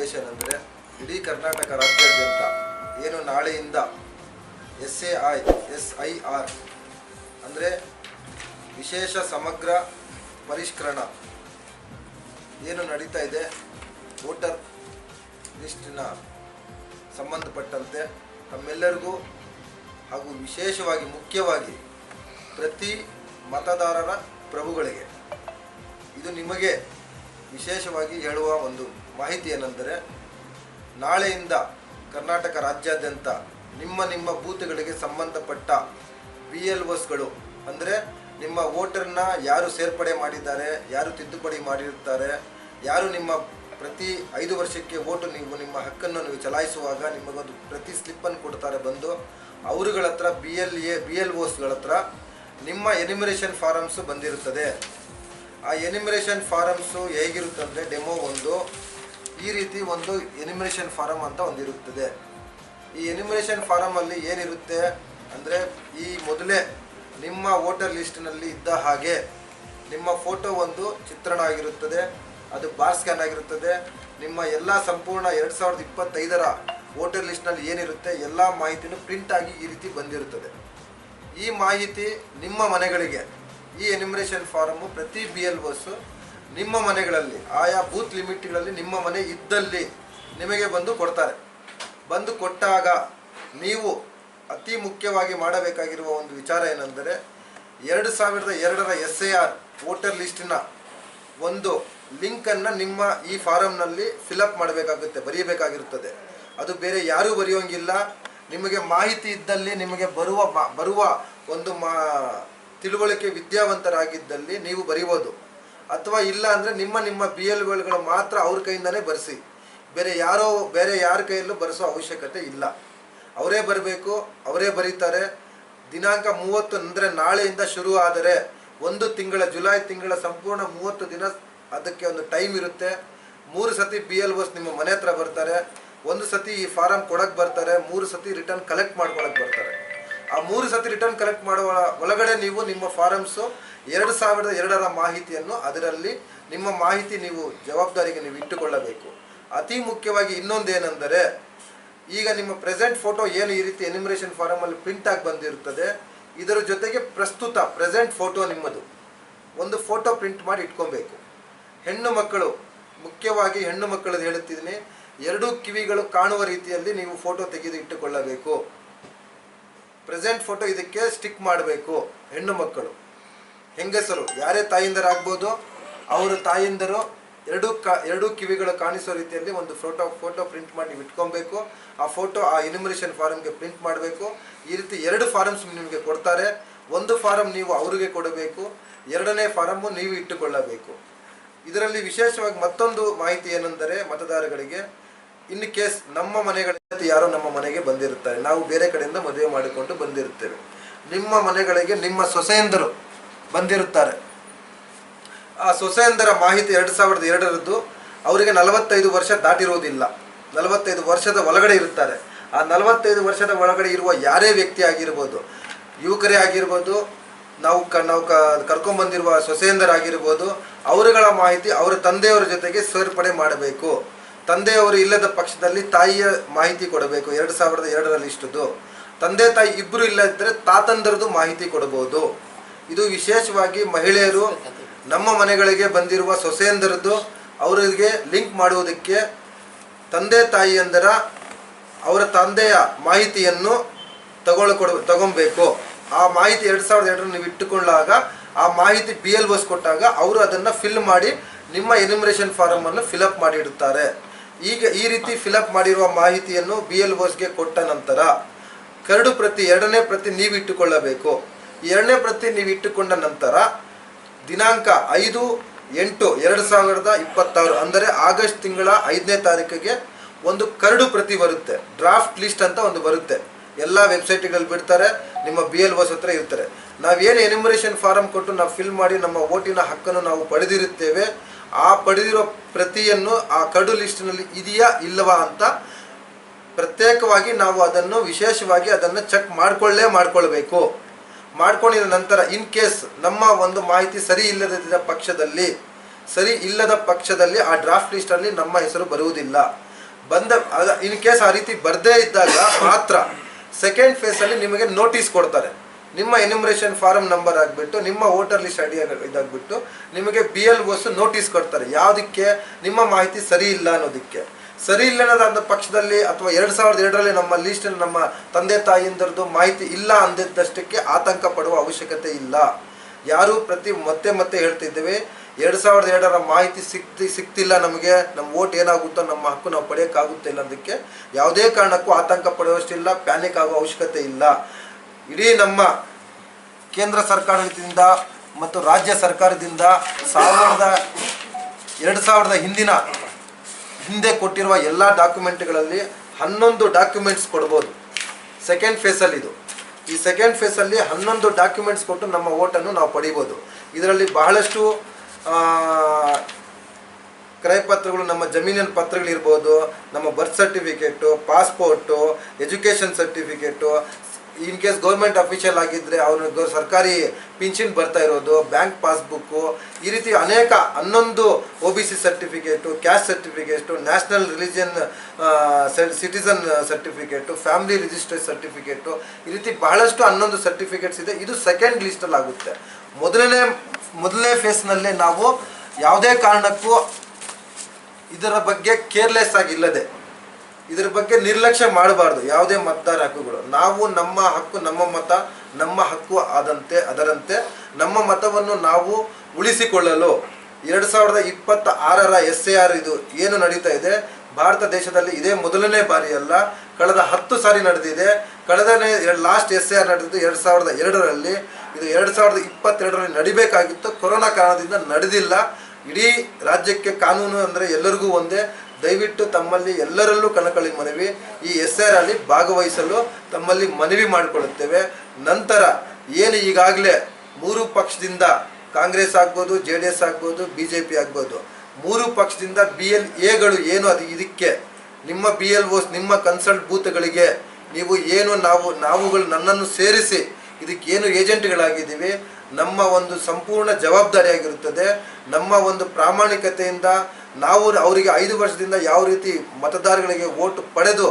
Information ಅಂದರೆ ಇಡೀ ಕರ್ನಾಟಕ ರಾಜ್ಯಾದ್ಯಂತ ಏನು ನಾಳೆಯಿಂದ SAI ಅಂದರೆ ವಿಶೇಷ ಸಮಗ್ರ ಪರಿಷ್ಕರಣ ಏನು ನಡೀತಾ ಇದೆ, ವೋಟರ್ ಲಿಸ್ಟಿನ ಸಂಬಂಧಪಟ್ಟಂತೆ ತಮ್ಮೆಲ್ಲರಿಗೂ ಹಾಗೂ ವಿಶೇಷವಾಗಿ ಮುಖ್ಯವಾಗಿ ಪ್ರತಿ ಮತದಾರರ ಪ್ರಭುಗಳಿಗೆ ಇದು ನಿಮಗೆ ವಿಶೇಷವಾಗಿ ಹೇಳುವ ಒಂದು ಮಾಹಿತಿ ಏನೆಂದರೆ, ನಾಳೆಯಿಂದ ಕರ್ನಾಟಕ ರಾಜ್ಯಾದ್ಯಂತ ನಿಮ್ಮ ಬೂತ್ಗಳಿಗೆ ಸಂಬಂಧಪಟ್ಟ BLOsಗಳು ಅಂದರೆ ನಿಮ್ಮ ವೋಟರ್ನ ಯಾರು ಸೇರ್ಪಡೆ ಮಾಡಿದ್ದಾರೆ, ಯಾರು ತಿದ್ದುಪಡಿ ಮಾಡಿರ್ತಾರೆ, ಯಾರು ನಿಮ್ಮ ಪ್ರತಿ 5 ವರ್ಷಕ್ಕೆ ವೋಟು ನೀವು ನಿಮ್ಮ ಹಕ್ಕನ್ನು ನೀವು ಚಲಾಯಿಸುವಾಗ ನಿಮಗೊಂದು ಪ್ರತಿ ಸ್ಲಿಪ್ಪನ್ನು ಕೊಡ್ತಾರೆ ಬಂದು ಅವರುಗಳ ಹತ್ರ BLOsಗಳ ಹತ್ರ ನಿಮ್ಮ ಎನಿಮರೇಷನ್ ಫಾರಮ್ಸು ಬಂದಿರುತ್ತದೆ. ಆ ಎನಿಮರೇಷನ್ ಫಾರಮ್ಸು ಹೇಗಿರುತ್ತಂದರೆ, ಡೆಮೋ ಒಂದು ಈ ರೀತಿ ಒಂದು ಎನಿಮರೇಷನ್ ಫಾರಮ್ ಅಂತ ಒಂದಿರುತ್ತದೆ. ಈ ಎನಿಮರೇಷನ್ ಫಾರಮಲ್ಲಿ ಏನಿರುತ್ತೆ ಅಂದರೆ, ಈ ಮೊದಲೇ ನಿಮ್ಮ ವೋಟರ್ ಲಿಸ್ಟ್ನಲ್ಲಿ ಇದ್ದ ಹಾಗೆ ನಿಮ್ಮ ಫೋಟೋ ಒಂದು ಚಿತ್ರಣ ಆಗಿರುತ್ತದೆ, ಅದು ಬಾರ್ ಸ್ಕ್ಯಾನ್ ಆಗಿರುತ್ತದೆ. ನಿಮ್ಮ ಎಲ್ಲ ಸಂಪೂರ್ಣ 2025ರ ವೋಟರ್ ಲಿಸ್ಟ್ನಲ್ಲಿ ಏನಿರುತ್ತೆ ಎಲ್ಲ ಮಾಹಿತಿನೂ ಪ್ರಿಂಟ್ ಆಗಿ ಈ ರೀತಿ ಬಂದಿರುತ್ತದೆ. ಈ ಮಾಹಿತಿ ನಿಮ್ಮ ಮನೆಗಳಿಗೆ, ಈ ಎನಿಮರೇಷನ್ ಫಾರಮ್ಮು ಪ್ರತಿ BLOs ನಿಮ್ಮ ಮನೆಗಳಲ್ಲಿ ಆಯಾ ಬೂತ್ ಲಿಮಿಟ್ಗಳಲ್ಲಿ ನಿಮ್ಮ ಮನೆ ಇದ್ದಲ್ಲಿ ನಿಮಗೆ ಬಂದು ಕೊಡ್ತಾರೆ. ಬಂದು ಕೊಟ್ಟಾಗ ನೀವು ಅತಿ ಮುಖ್ಯವಾಗಿ ಮಾಡಬೇಕಾಗಿರುವ ಒಂದು ವಿಚಾರ ಏನೆಂದರೆ, 2002ರ SAR ವೋಟರ್ ಲಿಸ್ಟಿನ ಒಂದು ಲಿಂಕನ್ನು ನಿಮ್ಮ ಈ ಫಾರಮ್ನಲ್ಲಿ ಫಿಲಪ್ ಮಾಡಬೇಕಾಗುತ್ತೆ, ಬರೆಯಬೇಕಾಗಿರುತ್ತದೆ. ಅದು ಬೇರೆ ಯಾರೂ ಬರೆಯೋಂಗಿಲ್ಲ. ನಿಮಗೆ ಮಾಹಿತಿ ಇದ್ದಲ್ಲಿ, ನಿಮಗೆ ಬರುವ ಒಂದು ತಿಳುವಳಿಕೆ ವಿದ್ಯಾವಂತರಾಗಿದ್ದಲ್ಲಿ ನೀವು ಬರೀಬೋದು, ಅಥವಾ ಇಲ್ಲ ಅಂದರೆ ನಿಮ್ಮ BLOಗಳು ಮಾತ್ರ ಅವ್ರ ಕೈಯಿಂದನೇ ಬರೆಸಿ. ಬೇರೆ ಯಾರ ಕೈಯಲ್ಲೂ ಬರೆಸೋ ಅವಶ್ಯಕತೆ ಇಲ್ಲ. ಅವರೇ ಬರಬೇಕು, ಅವರೇ ಬರೀತಾರೆ. ದಿನಾಂಕ 30 ಅಂದರೆ ನಾಳೆಯಿಂದ ಶುರು ಆದರೆ 1 ತಿಂಗಳ ಜುಲೈ ತಿಂಗಳ ಸಂಪೂರ್ಣ 30 ದಿನ ಅದಕ್ಕೆ ಒಂದು ಟೈಮ್ ಇರುತ್ತೆ. 3 ಸತಿ BLOs ನಿಮ್ಮ ಮನೆ ಹತ್ರ ಬರ್ತಾರೆ. 1 ಸತಿ ಈ ಫಾರಮ್ ಕೊಡಕ್ಕೆ ಬರ್ತಾರೆ, 3 ಸತಿ ರಿಟರ್ನ್ ಕಲೆಕ್ಟ್ ಮಾಡ್ಕೊಳಕ್ಕೆ ಬರ್ತಾರೆ. ಆ 3 ಸತಿ ರಿಟರ್ನ್ ಕಲೆಕ್ಟ್ ಮಾಡುವ ಒಳಗಡೆ ನೀವು ನಿಮ್ಮ ಫಾರಮ್ಸು 2002ರ ಮಾಹಿತಿಯನ್ನು ಅದರಲ್ಲಿ ನಿಮ್ಮ ಮಾಹಿತಿ ನೀವು ಜವಾಬ್ದಾರಿಗೆ ನೀವು ಇಟ್ಟುಕೊಳ್ಳಬೇಕು. ಅತಿ ಮುಖ್ಯವಾಗಿ ಇನ್ನೊಂದೇನೆಂದರೆ, ಈಗ ನಿಮ್ಮ ಪ್ರೆಸೆಂಟ್ ಫೋಟೋ ಏನು ಈ ರೀತಿ ಎನಿಮರೇಷನ್ ಫಾರಮಲ್ಲಿ ಪ್ರಿಂಟ್ ಆಗಿ ಬಂದಿರುತ್ತದೆ, ಇದರ ಜೊತೆಗೆ ಪ್ರಸ್ತುತ ಪ್ರೆಸೆಂಟ್ ಫೋಟೋ ನಿಮ್ಮದು ಒಂದು ಫೋಟೋ ಪ್ರಿಂಟ್ ಮಾಡಿ ಇಟ್ಕೊಬೇಕು. ಹೆಣ್ಣು ಮಕ್ಕಳು, ಮುಖ್ಯವಾಗಿ ಹೆಣ್ಣು ಮಕ್ಕಳದ್ದು ಹೇಳುತ್ತಿದ್ದೀನಿ, 2 ಕಿವಿಗಳು ಕಾಣುವ ರೀತಿಯಲ್ಲಿ ನೀವು ಫೋಟೋ ತೆಗೆದು ಇಟ್ಟುಕೊಳ್ಳಬೇಕು. ಪ್ರೆಸೆಂಟ್ ಫೋಟೋ ಇದಕ್ಕೆ ಸ್ಟಿಕ್ ಮಾಡಬೇಕು. ಹೆಣ್ಣು ಮಕ್ಕಳು, ಹೆಂಗಸರು ಯಾರೇ ತಾಯಿಂದರಾಗ್ಬೋದು, ಅವರು ತಾಯಿಂದರು 2 ಕಿವಿಗಳು ಕಾಣಿಸೋ ರೀತಿಯಲ್ಲಿ ಒಂದು ಫೋಟೋ ಪ್ರಿಂಟ್ ಮಾಡಿ ನೀವು ಇಟ್ಕೊಬೇಕು. ಆ ಫೋಟೋ ಆ ಎನಿಮರೇಷನ್ ಫಾರಮ್ಗೆ ಪ್ರಿಂಟ್ ಮಾಡಬೇಕು. ಈ ರೀತಿ 2 ಫಾರಮ್ಸ್ ನಿಮಗೆ ಕೊಡ್ತಾರೆ. ಒಂದು ಫಾರಮ್ ನೀವು ಅವರಿಗೆ ಕೊಡಬೇಕು, 2ನೇ ಫಾರಮ್ಮು ನೀವು ಇಟ್ಟುಕೊಳ್ಳಬೇಕು. ಇದರಲ್ಲಿ ವಿಶೇಷವಾಗಿ ಮತ್ತೊಂದು ಮಾಹಿತಿ ಏನೆಂದರೆ, ಮತದಾರಗಳಿಗೆ ಇನ್ ಕೇಸ್ ನಮ್ಮ ಮನೆಗಳಲ್ಲಿ ಯಾರೋ ನಮ್ಮ ಮನೆಗೆ ಬಂದಿರುತ್ತಾರೆ, ನಾವು ಬೇರೆ ಕಡೆಯಿಂದ ಮದುವೆ ಮಾಡಿಕೊಂಡು ಬಂದಿರುತ್ತೇವೆ, ನಿಮ್ಮ ಮನೆಗಳಿಗೆ ನಿಮ್ಮ ಸೊಸೆಯಂದರು ಬಂದಿರುತ್ತಾರೆ. ಆ ಸೊಸೆಯಂದರ ಮಾಹಿತಿ 2002ರದ್ದು ಅವರಿಗೆ 45 ವರ್ಷ ದಾಟಿರುವುದಿಲ್ಲ, 45 ವರ್ಷದ ಒಳಗಡೆ ಇರುತ್ತಾರೆ. ಆ 45 ವರ್ಷದ ಒಳಗಡೆ ಇರುವ ಯಾರೇ ವ್ಯಕ್ತಿ ಆಗಿರ್ಬೋದು, ಯುವಕರೇ ಆಗಿರ್ಬೋದು, ನಾವು ಕರ್ಕೊಂಡ್ಬಂದಿರುವ ಸೊಸೆಯಂದರಾಗಿರ್ಬೋದು, ಅವರುಗಳ ಮಾಹಿತಿ ಅವರ ತಂದೆಯವರ ಜೊತೆಗೆ ಸೇರ್ಪಡೆ ಮಾಡಬೇಕು. ತಂದೆಯವರು ಇಲ್ಲದ ಪಕ್ಷದಲ್ಲಿ ತಾಯಿಯ ಮಾಹಿತಿ ಕೊಡಬೇಕು. 2002ರಲ್ಲಿ ಇಷ್ಟದು. ತಂದೆ ತಾಯಿ ಇಬ್ಬರು ಇಲ್ಲದಿದ್ದರೆ ತಾತಂದರದು ಮಾಹಿತಿ ಕೊಡಬಹುದು. ಇದು ವಿಶೇಷವಾಗಿ ಮಹಿಳೆಯರು ನಮ್ಮ ಮನೆಗಳಿಗೆ ಬಂದಿರುವ ಸೊಸೆಯಂದರದ್ದು ಅವರಿಗೆ ಲಿಂಕ್ ಮಾಡುವುದಕ್ಕೆ ತಂದೆ ತಾಯಿಯಂದರ ಅವರ ತಂದೆಯ ಮಾಹಿತಿಯನ್ನು ತಗೊಬೇಕು. ಆ ಮಾಹಿತಿ 2002 ನೀವು ಇಟ್ಟುಕೊಂಡಾಗ ಆ ಮಾಹಿತಿ BLOs ಕೊಟ್ಟಾಗ ಅವರು ಅದನ್ನು ಫಿಲ್ ಮಾಡಿ ನಿಮ್ಮ ಎನಿಮರೇಷನ್ ಫಾರಮನ್ನು ಫಿಲಪ್ ಮಾಡಿ ಇಡುತ್ತಾರೆ. ಈಗ ಈ ರೀತಿ ಫಿಲಪ್ ಮಾಡಿರುವ ಮಾಹಿತಿಯನ್ನು BLOsಗೆ ಕೊಟ್ಟ ನಂತರ ಕರಡು ಪ್ರತಿ 2ನೇ ಪ್ರತಿ ನೀವು ಇಟ್ಟುಕೊಳ್ಳಬೇಕು. 2ನೇ ಪ್ರತಿ ನೀವು ಇಟ್ಟುಕೊಂಡ ನಂತರ ದಿನಾಂಕ 5/8/2026 ಅಂದರೆ ಆಗಸ್ಟ್ ತಿಂಗಳ 5ನೇ ತಾರೀಕಿಗೆ ಒಂದು ಕರಡು ಪ್ರತಿ ಬರುತ್ತೆ. ಡ್ರಾಫ್ಟ್ ಲಿಸ್ಟ್ ಅಂತ ಒಂದು ಬರುತ್ತೆ. ಎಲ್ಲ ವೆಬ್ಸೈಟ್ಗಳಲ್ಲಿ ಬಿಡ್ತಾರೆ, ನಿಮ್ಮ BLOs ಹತ್ರ ಇರ್ತಾರೆ. ನಾವೇನು ಎನಿಮರೇಷನ್ ಫಾರಮ್ ಕೊಟ್ಟು ನಾವು ಫಿಲ್ ಮಾಡಿ ನಮ್ಮ ವೋಟಿನ ಹಕ್ಕನ್ನು ನಾವು ಪಡೆದಿರುತ್ತೇವೆ, ಆ ಪಡೆದಿರೋ ಪ್ರತಿಯನ್ನು ಆ ಕರಡು ಲಿಸ್ಟ್ನಲ್ಲಿ ಇದೆಯಾ ಇಲ್ಲವಾ ಅಂತ ಪ್ರತ್ಯೇಕವಾಗಿ ನಾವು ಅದನ್ನು ವಿಶೇಷವಾಗಿ ಅದನ್ನು ಚೆಕ್ ಮಾಡ್ಕೊಳ್ಬೇಕು. ಮಾಡ್ಕೊಂಡಿದ ನಂತರ ಇನ್ ಕೇಸ್ ನಮ್ಮ ಒಂದು ಮಾಹಿತಿ ಸರಿ ಇಲ್ಲದ ಪಕ್ಷದಲ್ಲಿ ಆ ಡ್ರಾಫ್ಟ್ ಲಿಸ್ಟಲ್ಲಿ ನಮ್ಮ ಹೆಸರು ಬರುವುದಿಲ್ಲ. ಇನ್ ಕೇಸ್ ಆ ರೀತಿ ಬರದೇ ಇದ್ದಾಗ ಮಾತ್ರ ಸೆಕೆಂಡ್ ಫೇಸಲ್ಲಿ ನಿಮಗೆ ನೋಟಿಸ್ ಕೊಡ್ತಾರೆ. ನಿಮ್ಮ ಎನ್ಯುಮರೇಷನ್ ಫಾರಮ್ ನಂಬರ್ ಆಗಿಬಿಟ್ಟು ನಿಮ್ಮ ವೋಟರ್ ಲಿಸ್ಟ್ ಐಡಿ ಇದಾಗ್ಬಿಟ್ಟು ನಿಮಗೆ BLOs ನೋಟಿಸ್ ಕೊಡ್ತಾರೆ. ಯಾವುದಕ್ಕೆ? ನಿಮ್ಮ ಮಾಹಿತಿ ಸರಿ ಇಲ್ಲ ಅನ್ನೋದಕ್ಕೆ. ಸರಿ ಇಲ್ಲ ಅನ್ನೋದಾದ ಪಕ್ಷದಲ್ಲಿ ಅಥವಾ 2002ರಲ್ಲಿ ನಮ್ಮ ಲೀಸ್ಟ್ ನಮ್ಮ ತಂದೆ ತಾಯಿಯಂದರದ್ದು ಮಾಹಿತಿ ಇಲ್ಲ ಅಂದಿದ್ದಷ್ಟಕ್ಕೆ ಆತಂಕ ಪಡುವ ಅವಶ್ಯಕತೆ ಇಲ್ಲ. ಯಾರು ಮತ್ತೆ ಹೇಳ್ತಿದ್ದೇವೆ, 2002ರ ಮಾಹಿತಿ ಸಿಗ್ತಿಲ್ಲ, ನಮಗೆ ನಮ್ಮ ವೋಟ್ ಏನಾಗುತ್ತೋ ನಮ್ಮ ಹಕ್ಕು ನಾವು ಪಡೆಯೋಕ್ಕಾಗುತ್ತಿಲ್ಲ ಅದಕ್ಕೆ ಯಾವುದೇ ಕಾರಣಕ್ಕೂ ಆತಂಕ ಪಡುವಷ್ಟಿಲ್ಲ, ಪ್ಯಾನಿಕ್ ಆಗುವ ಅವಶ್ಯಕತೆ ಇಲ್ಲ. ಇಡೀ ನಮ್ಮ ಕೇಂದ್ರ ಸರ್ಕಾರದಿಂದ ಮತ್ತು ರಾಜ್ಯ ಸರ್ಕಾರದಿಂದ 2000 ಹಿಂದೆ ಕೊಟ್ಟಿರುವ ಎಲ್ಲ ಡಾಕ್ಯುಮೆಂಟ್ಗಳಲ್ಲಿ 11 ಡಾಕ್ಯುಮೆಂಟ್ಸ್ ಕೊಡ್ಬೋದು. ಸೆಕೆಂಡ್ ಫೇಸಲ್ಲಿ ಈ ಸೆಕೆಂಡ್ ಫೇಸಲ್ಲಿ 11 ಡಾಕ್ಯುಮೆಂಟ್ಸ್ ಕೊಟ್ಟು ನಮ್ಮ ವೋಟನ್ನು ನಾವು ಪಡಿಬೋದು. ಇದರಲ್ಲಿ ಬಹಳಷ್ಟು ಕ್ರಯಪತ್ರಗಳು, ನಮ್ಮ ಜಮೀನಿನ ಪತ್ರಗಳಿರ್ಬೋದು, ನಮ್ಮ birth certificate, passport, education certificate, in case government official ಆಗಿದ್ದರೆ ಅವ್ರಿಗೆ ಸರ್ಕಾರಿ ಪಿನ್ಷನ್ ಬರ್ತಾ ಇರೋದು, ಬ್ಯಾಂಕ್ ಪಾಸ್ಬುಕ್ಕು, ಈ ರೀತಿ ಅನೇಕ 11 OBC certificate, caste certificate, national religion citizen certificate, family register certificate, ಈ ರೀತಿ ಬಹಳಷ್ಟು 11 ಸರ್ಟಿಫಿಕೇಟ್ಸ್ ಇದೆ. ಇದು ಸೆಕೆಂಡ್ ಲಿಸ್ಟಲ್ಲಿ ಆಗುತ್ತೆ. ಮೊದಲನೇ ಫೇಸ್ನಲ್ಲೇ ನಾವು ಯಾವುದೇ ಕಾರಣಕ್ಕೂ ಇದರ ಬಗ್ಗೆ ಕೇರ್ಲೆಸ್ ಆಗಿಲ್ಲದೆ, ಇದರ ಬಗ್ಗೆ ನಿರ್ಲಕ್ಷ್ಯ ಮಾಡಬಾರ್ದು. ಯಾವುದೇ ಮತದಾರ ಹಕ್ಕುಗಳು, ನಾವು ನಮ್ಮ ಹಕ್ಕು ನಮ್ಮ ಮತ ನಮ್ಮ ಹಕ್ಕು ಅದರಂತೆ ನಮ್ಮ ಮತವನ್ನು ನಾವು ಉಳಿಸಿಕೊಳ್ಳಲು 2026ರ SAR ಇದು ಏನು ನಡೀತಾ ಇದೆ, ಭಾರತ ದೇಶದಲ್ಲಿ ಇದೇ ಮೊದಲನೇ ಬಾರಿ ಅಲ್ಲ, ಕಳೆದ 10 ಸಾರಿ ನಡೆದಿದೆ. ಲಾಸ್ಟ್ SAR ನಡೆದಿದ್ದು 2002ರಲ್ಲಿ. ಇದು 2022ರಲ್ಲಿ ನಡಿಬೇಕಾಗಿತ್ತು, ಕೊರೋನಾ ಕಾರಣದಿಂದ ನಡೆದಿಲ್ಲ. ಇಡೀ ರಾಜ್ಯಕ್ಕೆ ಕಾನೂನು ಅಂದರೆ ಎಲ್ಲರಿಗೂ ಒಂದೇ. ದಯವಿಟ್ಟು ತಮ್ಮಲ್ಲಿ ಎಲ್ಲರಲ್ಲೂ ಕಳಕಳಿ ಮನವಿ, ಈ SAR ಅಲ್ಲಿ ಭಾಗವಹಿಸಲು ತಮ್ಮಲ್ಲಿ ಮನವಿ ಮಾಡಿಕೊಳ್ಳುತ್ತೇವೆ. ನಂತರ ಏನು ಈಗಾಗಲೇ 3 ಪಕ್ಷದಿಂದ, ಕಾಂಗ್ರೆಸ್ ಆಗ್ಬೋದು, JDS ಆಗ್ಬೋದು, BJP ಆಗ್ಬೋದು, 3 ಪಕ್ಷದಿಂದ BLAಗಳು ಏನು ಇದಕ್ಕೆ ನಿಮ್ಮ BLOs ನಿಮ್ಮ ಕನ್ಸಲ್ಟ್ ಬೂತ್ಗಳಿಗೆ ನೀವು ಏನು ನಾವುಗಳು ನನ್ನನ್ನು ಸೇರಿಸಿ ಇದಕ್ಕೇನು ಏಜೆಂಟ್ಗಳಾಗಿದ್ದೀವಿ, ನಮ್ಮ ಒಂದು ಸಂಪೂರ್ಣ ಜವಾಬ್ದಾರಿಯಾಗಿರುತ್ತದೆ. ನಮ್ಮ ಒಂದು ಪ್ರಾಮಾಣಿಕತೆಯಿಂದ ನಾವು ಅವರಿಗೆ 5 ವರ್ಷದಿಂದ ಯಾವ ರೀತಿ ಮತದಾರಗಳಿಗೆ ವೋಟ್ ಪಡೆದು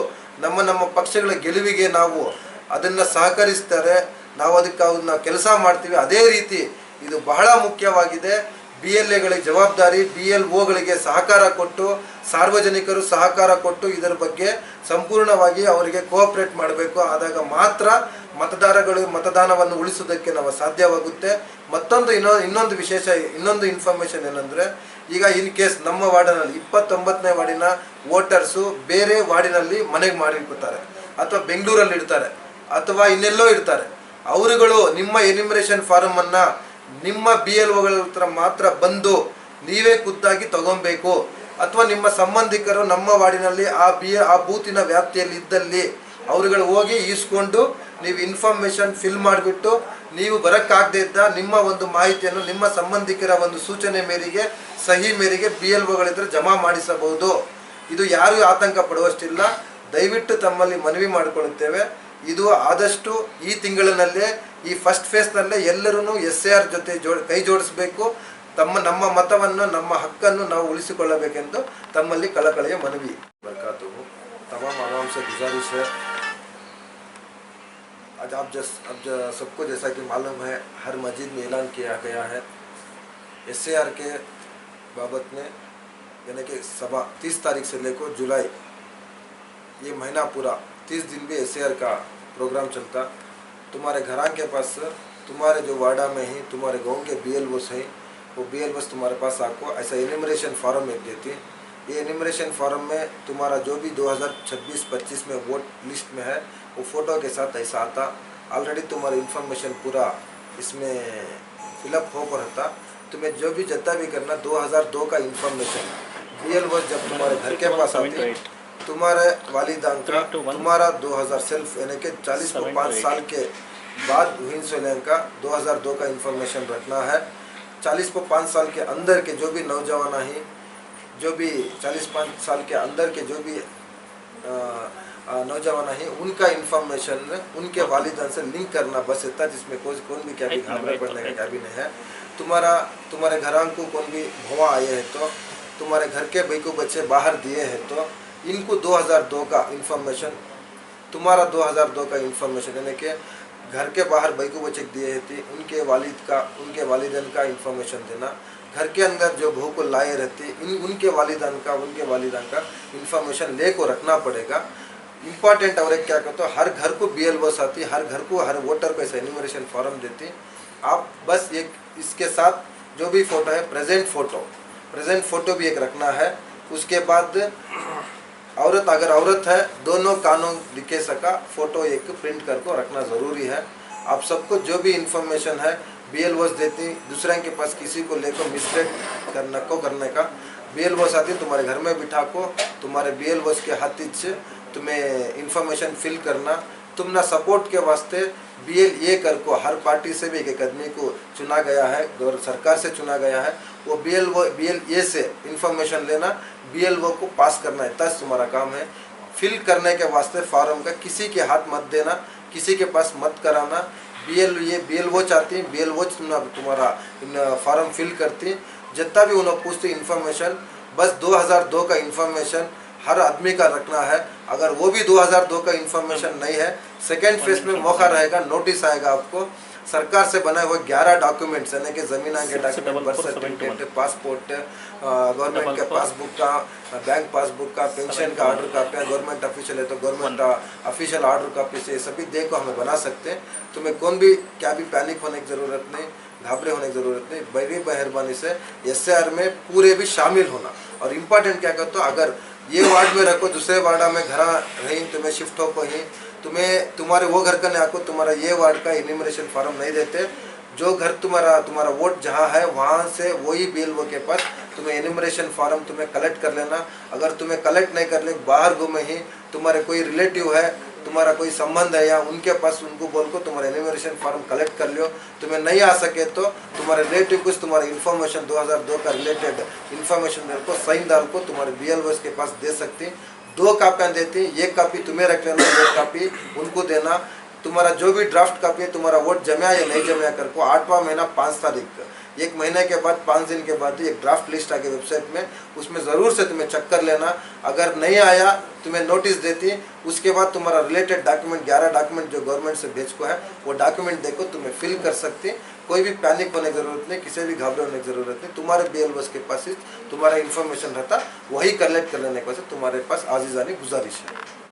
ನಮ್ಮ ಪಕ್ಷಗಳ ಗೆಲುವಿಗೆ ನಾವು ಅದನ್ನು ಸಹಕರಿಸ್ತಾರೆ, ನಾವು ಅದಕ್ಕೆ ಕೆಲಸ ಮಾಡ್ತೀವಿ. ಅದೇ ರೀತಿ ಇದು ಬಹಳ ಮುಖ್ಯವಾಗಿದೆ. BLAಗಳಿಗೆ ಜವಾಬ್ದಾರಿ, BLOಗಳಿಗೆ ಸಹಕಾರ ಕೊಟ್ಟು, ಸಾರ್ವಜನಿಕರು ಸಹಕಾರ ಕೊಟ್ಟು ಇದರ ಬಗ್ಗೆ ಸಂಪೂರ್ಣವಾಗಿ ಅವರಿಗೆ ಕೋಆಪರೇಟ್ ಮಾಡಬೇಕು. ಆದಾಗ ಮಾತ್ರ ಮತದಾನವನ್ನು ಉಳಿಸುವುದಕ್ಕೆ ನಾವು ಸಾಧ್ಯವಾಗುತ್ತೆ. ಇನ್ನೊಂದು ವಿಶೇಷ ಇನ್ಫಾರ್ಮೇಷನ್ ಏನಂದರೆ, ಈಗ ಇನ್ ಕೇಸ್ ನಮ್ಮ ವಾರ್ಡಿನಲ್ಲಿ 29ನೇ ವಾರ್ಡಿನ ವೋಟರ್ಸು ಬೇರೆ ವಾರ್ಡಿನಲ್ಲಿ ಮನೆಗೆ ಮಾಡಿರ್ತಾರೆ, ಅಥವಾ ಬೆಂಗಳೂರಲ್ಲಿ ಇರ್ತಾರೆ, ಅಥವಾ ಇನ್ನೆಲ್ಲೋ ಇರ್ತಾರೆ. ಅವರುಗಳು ನಿಮ್ಮ ಎನ್ಯುಮರೇಷನ್ ಫಾರಮನ್ನು ನಿಮ್ಮ BLOಗಳ ಹತ್ರ ಮಾತ್ರ ಬಂದು ನೀವೇ ಖುದ್ದಾಗಿ ತಗೊಬೇಕು. ಅಥವಾ ನಿಮ್ಮ ಸಂಬಂಧಿಕರು ನಮ್ಮ ವಾರ್ಡಿನಲ್ಲಿ ಆ ಬೂತಿನ ವ್ಯಾಪ್ತಿಯಲ್ಲಿ ಇದ್ದಲ್ಲಿ ಅವರುಗಳು ಹೋಗಿ ಈಸ್ಕೊಂಡು ನೀವು ಇನ್ಫಾರ್ಮೇಷನ್ ಫಿಲ್ ಮಾಡಿಬಿಟ್ಟು ನೀವು ಬರೋಕ್ಕಾಗದೇ ಇದ್ದ ನಿಮ್ಮ ಒಂದು ಮಾಹಿತಿಯನ್ನು ನಿಮ್ಮ ಸಂಬಂಧಿಕರ ಒಂದು ಸೂಚನೆ ಮೇರೆಗೆ, ಸಹಿ ಮೇರೆಗೆ BLOಗಳಿದ್ರೆ ಜಮಾ ಮಾಡಿಸಬಹುದು. ಇದು ಯಾರೂ ಆತಂಕ ಪಡುವಷ್ಟಿಲ್ಲ. ದಯವಿಟ್ಟು ತಮ್ಮಲ್ಲಿ ಮನವಿ ಮಾಡಿಕೊಳ್ಳುತ್ತೇವೆ. ಇದು ಆದಷ್ಟು ಈ ತಿಂಗಳಿನಲ್ಲೇ, ಈ ಫಸ್ಟ್ ಫೇಸ್ನಲ್ಲೇ ಎಲ್ಲರೂ SAR ಜೊತೆ ಕೈ ಜೋಡಿಸಬೇಕು. ನಮ್ಮ ಮತವನ್ನು ನಮ್ಮ ಹಕ್ಕನ್ನು ನಾವು ಉಳಿಸಿಕೊಳ್ಳಬೇಕೆಂದು ತಮ್ಮಲ್ಲಿ ಕಳಕಳಿಯ ಮನವಿ. तमाम आवाम से गुजारिश है, आज अब सबको जैसा कि मालूम है, हर मस्जिद में ऐलान किया गया है SAR के बाबत में, यानी कि सभा 30 तारीख से लेकर जुलाई, ये महीना पूरा 30 दिन भी SAR का प्रोग्राम चलता. तुम्हारे घरां के पास, तुम्हारे जो वार्डा में ही तुम्हारे गांव के BLOs हैं, वो BLOs तुम्हारे पास आपको ऐसा एन्यूमरेशन फॉर्म एक देती. ये एन्यूमरेशन फॉर्म में तुम्हारा जो भी 2026-25 में वोट लिस्ट में है वो फ़ोटो के साथ ऐसा आता. ऑलरेडी तुम्हारा इन्फॉर्मेशन पूरा इसमें फिलअप होकर रहता. तुम्हें जो भी जितना भी करना 2002 का इन्फॉर्मेशन BLOs जब तुम्हारे घर के पास आती, तुम्हारे वालिदान का तुम्हारा 2000 सेल्फ यानी कि 40-5 साल के बाद हिंसोलेन का 2002 का इन्फॉर्मेशन रखना है. 40-5 साल के अंदर के जो भी नौजवान हैं, जो भी 40-5 साल के अंदर के जो भी नौजवान हैं, उनका इन्फॉर्मेशन उनके वालिदान से लिंक करना बस इतना, जिसमें कौन भी क्या भी घबरा पड़ने का क्या भी नहीं है. तुम्हारे घरां को कौन भी भुआ आए हैं तो, तुम्हारे घर के भाई को बच्चे बाहर दिए हैं तो, इनको 2002 का इंफॉर्मेशन, तुम्हारा 2002 का इंफॉर्मेशन यानी कि घर के बाहर बैकू बचक दिए थे उनके वालिद का, उनके वालिदैन का इंफॉर्मेशन देना, घर के अंदर जो बहू को लाए रहते उनके वालिदान का, उनके वालिदान का इंफॉर्मेशन ले को रखना पड़ेगा। इम्पॉर्टेंट और एक क्या कहते हो, हर घर को BLOs आती, हर घर को, हर वोटर को ऐसा एन्यूमरेशन फॉर्म देती। आप बस एक इसके साथ जो भी फोटो है, प्रेजेंट फोटो भी एक रखना है। उसके बाद औरत, अगर औरत है, दोनों कानों दिखे सका फोटो एक प्रिंट करके रखना ज़रूरी है। आप सबको जो भी इंफॉर्मेशन है BLOs देती, दूसरे के पास किसी को लेकर मिसलेट करने का BLOs आती, तुम्हारे घर में बिठा को तुम्हारे BLOs के हाथ से तुम्हें इंफॉर्मेशन फिल करना। तुम ना सपोर्ट के वास्ते BLA कर को हर पार्टी से भी एक आदमी को चुना गया है, सरकार से चुना गया है, वो BLA से इंफॉर्मेशन लेना, BLO को पास करना है, तस तुम्हारा काम है। फिल करने के वास्ते फॉर्म का किसी के हाथ मत देना, किसी के पास मत कराना। BLO चाहती, BLO तुम्हारा फॉर्म फिल करती, जितना भी उन्होंने पूछती इंफॉर्मेशन, बस 2002 का इंफॉर्मेशन हर आदमी का रखना है। अगर वो भी 2002 का इंफॉर्मेशन नहीं है, सेकेंड फेज में मौका रहेगा, नोटिस आएगा आपको। सरकार से बनाए हुए 11 डॉक्यूमेंट्स यानी कि जमीन के document, birth certificate, passport, government के पासबुक का, बैंक पासबुक का, पेंशन का ऑर्डर कापी, गवर्नमेंट ऑफिशियल है तो गवर्नमेंट ऑफिशियल ऑर्डर कापी से सभी देखो हमें बना सकते हैं। तुम्हें कौन भी क्या भी पैनिक होने की ज़रूरत नहीं, घबरे होने की ज़रूरत नहीं। बड़ी मेहरबानी से SIR में पूरे भी शामिल होना। और इम्पॉर्टेंट क्या कहते हो, अगर ये वार्ड में रखो, दूसरे वार्ड में घर रही, तुम्हें शिफ्ट हो कहीं, तुम्हें तुम्हारे वो घर का नहीं आको, तुम्हारा ये वार्ड का एन्यूमरेशन फॉर्म नहीं देते। जो घर तुम्हारा वोट जहाँ है वहाँ से वही BLO के पास तुम्हें एन्यूमरेशन फॉर्म तुम्हें कलेक्ट कर लेना। अगर तुम्हें कलेक्ट नहीं कर ले, बाहर घूमे ही, तुम्हारे कोई रिलेटिव है, तुम्हारा कोई संबंध है या उनके पास, उनको बोल को तुम्हारा एन्यूमरेशन फॉर्म कलेक्ट कर लियो। तुम्हें नहीं आ सके तो तुम्हारे रिलेटिव कुछ तुम्हारा इन्फॉर्मेशन 2002 का रिलेटेड इन्फॉर्मेशन को साइनदार को तुम्हारे BLOs के पास दे सकती। 2 कापियाँ देती, एक कापी तुम्हें रख लेना, 1 कापी उनको देना। तुम्हारा जो भी ड्राफ्ट कापी है, तुम्हारा वोट जमा या नहीं जमा कर को 8वां महीना 5 तारीख, 1 महीने के बाद 5 दिन के बाद एक ड्राफ्ट लिस्ट आ गई वेबसाइट में, उसमें ज़रूर से तुम्हें चेक कर लेना। अगर नहीं आया तुम्हें नोटिस देती, उसके बाद तुम्हारा रिलेटेड डॉक्यूमेंट 11 डॉक्यूमेंट जो गवर्नमेंट से भेज को है वो डॉक्यूमेंट देखो तुम्हें फिल कर सकती। कोई भी पैनिक होने की ज़रूरत नहीं, किसी भी घबराने होने की ज़रूरत नहीं। तुम्हारे BLOs के पास ही तुम्हारा इन्फॉर्मेशन रहता, वही कलेक्ट कर लेने के वजह तुम्हारे पास आजीज़ानी गुजारिश है।